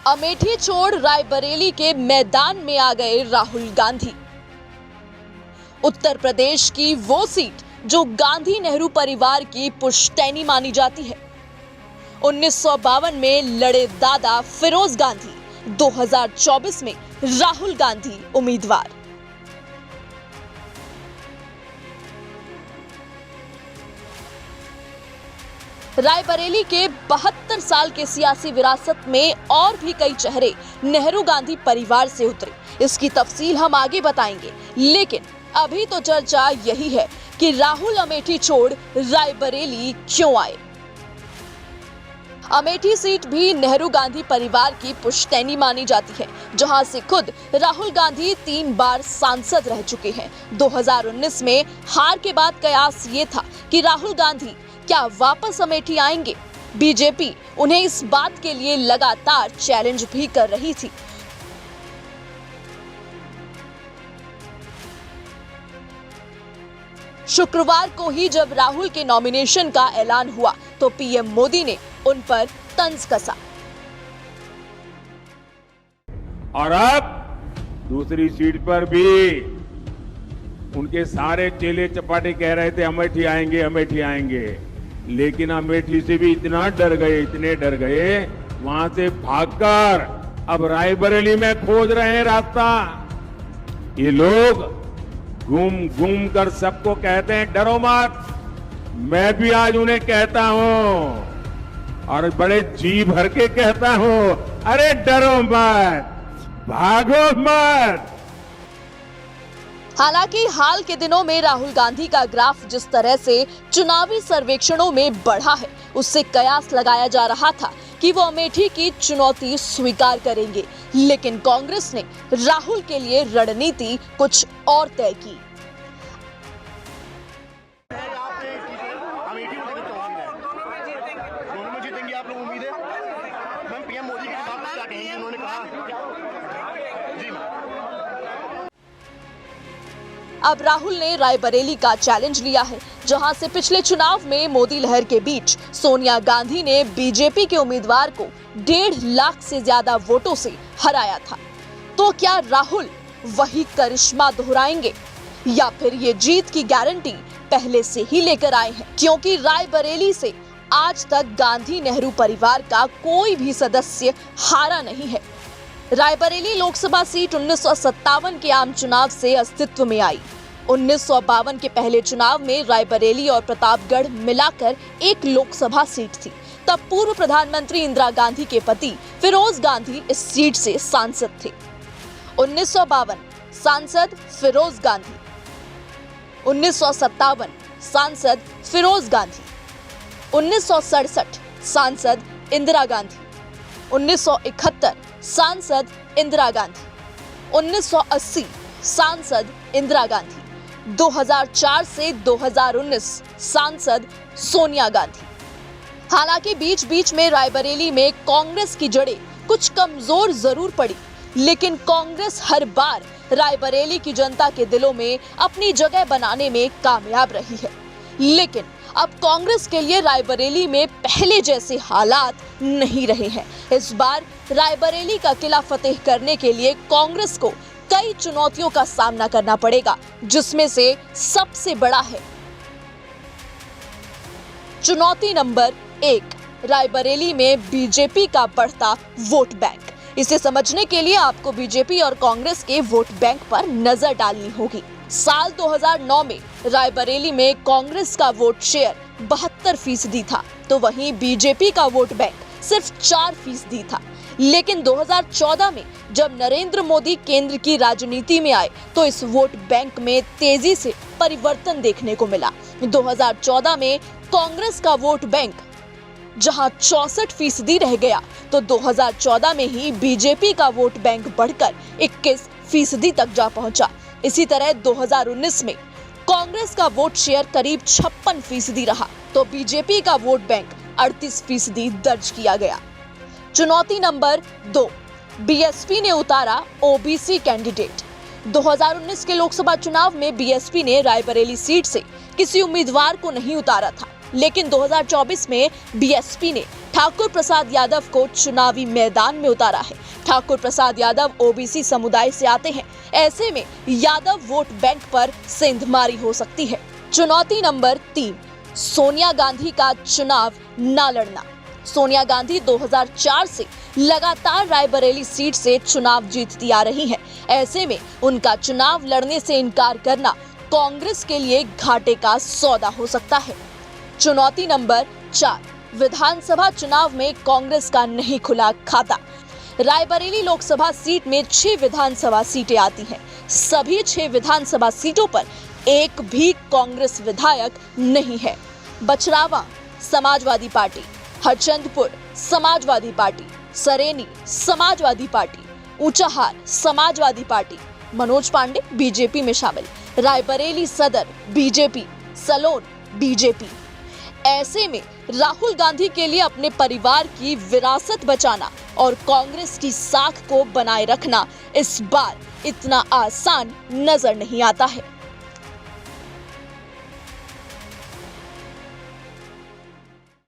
अमेठी छोड़ रायबरेली के मैदान में आ गए राहुल गांधी। उत्तर प्रदेश की वो सीट जो गांधी नेहरू परिवार की पुश्तैनी मानी जाती है। 1952 में लड़े दादा फिरोज गांधी, 2024 में राहुल गांधी उम्मीदवार। रायबरेली के 72 साल के सियासी विरासत में और भी कई चेहरे नेहरू गांधी परिवार से उतरे। इसकी तफसील हम आगे बताएंगे, लेकिन अभी तो चर्चा यही है कि राहुल अमेठी छोड़ रायबरेली क्यों आए। अमेठी सीट भी नेहरू गांधी परिवार की पुश्तैनी मानी जाती है, जहां से खुद राहुल गांधी 3 बार सांसद रह चुके हैं। 2019 में हार के बाद कयास ये था कि राहुल गांधी क्या वापस अमेठी आएंगे। बीजेपी उन्हें इस बात के लिए लगातार चैलेंज भी कर रही थी। शुक्रवार को ही जब राहुल के नॉमिनेशन का ऐलान हुआ तो पीएम मोदी ने उन पर तंज कसा। और अब दूसरी सीट पर भी उनके सारे चेले चपाटे कह रहे थे अमेठी आएंगे, अमेठी आएंगे, लेकिन अमेठी से भी इतना डर गए, इतने डर गए, वहां से भागकर अब रायबरेली में खोज रहे हैं रास्ता। ये लोग घूम घूम कर सबको कहते हैं डरो मत। मैं भी आज उन्हें कहता हूं और बड़े जी भर के कहता हूं, अरे डरो मत, भागो मत। हालांकि हाल के दिनों में राहुल गांधी का ग्राफ जिस तरह से चुनावी सर्वेक्षणों में बढ़ा है, उससे कयास लगाया जा रहा था कि वो अमेठी की चुनौती स्वीकार करेंगे। लेकिन कांग्रेस ने राहुल के लिए रणनीति कुछ और तय की। अब राहुल ने रायबरेली का चैलेंज लिया है, जहां से पिछले चुनाव में मोदी लहर के बीच सोनिया गांधी ने बीजेपी के उम्मीदवार को 1.5 लाख से ज्यादा वोटों से हराया था। तो क्या राहुल वही करिश्मा दोहराएंगे या फिर ये जीत की गारंटी पहले से ही लेकर आए हैं? क्योंकि रायबरेली से आज तक गांधी नेहरू परिवार का कोई भी सदस्य हारा नहीं है। रायबरेली लोकसभा सीट 1957 के आम चुनाव से अस्तित्व में आई। 1952 के पहले चुनाव में रायबरेली और प्रतापगढ़ मिलाकर एक लोकसभा सीट थी। तब पूर्व प्रधानमंत्री इंदिरा गांधी के पति फिरोज गांधी इस सीट से सांसद थे। 1952 सांसद फिरोज गांधी, 1957 सांसद फिरोज गांधी, 1967 सांसद इंदिरा गांधी, 1971 सांसद इंदिरा गांधी, 1980 सांसद इंदिरा गांधी, 2004 से 2019 सांसद सोनिया गांधी। हालांकि बीच बीच में रायबरेली में कांग्रेस की जड़ें कुछ कमजोर जरूर पड़ी, लेकिन कांग्रेस हर बार रायबरेली की जनता के दिलों में अपनी जगह बनाने में कामयाब रही है। लेकिन अब कांग्रेस के लिए रायबरेली में पहले जैसे हालात नहीं रहे हैं। इस बार रायबरेली का किला फतेह करने के लिए कांग्रेस को कई चुनौतियों का सामना करना पड़ेगा, जिसमें से सबसे बड़ा है चुनौती नंबर 1, रायबरेली में बीजेपी का बढ़ता वोट बैंक। इसे समझने के लिए आपको बीजेपी और कांग्रेस के वोट बैंक पर नजर डालनी होगी। साल 2009 में रायबरेली में कांग्रेस का वोट शेयर 72% था, तो वहीं बीजेपी का वोट बैंक सिर्फ 4% था। लेकिन 2014 में जब नरेंद्र मोदी केंद्र की राजनीति में आए तो इस वोट बैंक में तेजी से परिवर्तन देखने को मिला। 2014 में कांग्रेस का वोट बैंक जहां 64% रह गया, तो 2014 में ही बीजेपी का वोट बैंक बढ़कर 21% तक जा पहुंचा। इसी तरह 2019 में कांग्रेस का वोट शेयर करीब 56% रहा, तो बीजेपी का वोट बैंक 38% दर्ज किया गया। चुनौती नंबर 2, बीएसपी ने उतारा ओबीसी कैंडिडेट। 2019 के लोकसभा चुनाव में बीएसपी ने रायबरेली सीट से किसी उम्मीदवार को नहीं उतारा था। लेकिन 2024 में बीएसपी ने ठाकुर प्रसाद यादव को चुनावी मैदान में उतारा है। ठाकुर प्रसाद यादव ओबीसी समुदाय से आते हैं, ऐसे में यादव वोट बैंक पर सेंधमारी हो सकती है। चुनौती नंबर 3, सोनिया गांधी का चुनाव न लड़ना। सोनिया गांधी 2004 से लगातार रायबरेली सीट से चुनाव जीतती आ रही हैं। ऐसे में उनका चुनाव लड़ने से इनकार करना कांग्रेस के लिए घाटे का सौदा हो सकता है। चुनौती नंबर 4, विधानसभा चुनाव में कांग्रेस का नहीं खुला खाता। रायबरेली लोकसभा सीट में 6 विधानसभा सीटें आती हैं। सभी 6 विधानसभा सीटों पर एक भी कांग्रेस विधायक नहीं है। बछरावा समाजवादी पार्टी, हरचंदपुर समाजवादी पार्टी, सरेनी समाजवादी पार्टी, ऊंचाहार समाजवादी पार्टी, मनोज पांडे बीजेपी में शामिल, रायबरेली सदर बीजेपी, सलोन बीजेपी। ऐसे में राहुल गांधी के लिए अपने परिवार की विरासत बचाना और कांग्रेस की साख को बनाए रखना इस बार इतना आसान नजर नहीं आता है।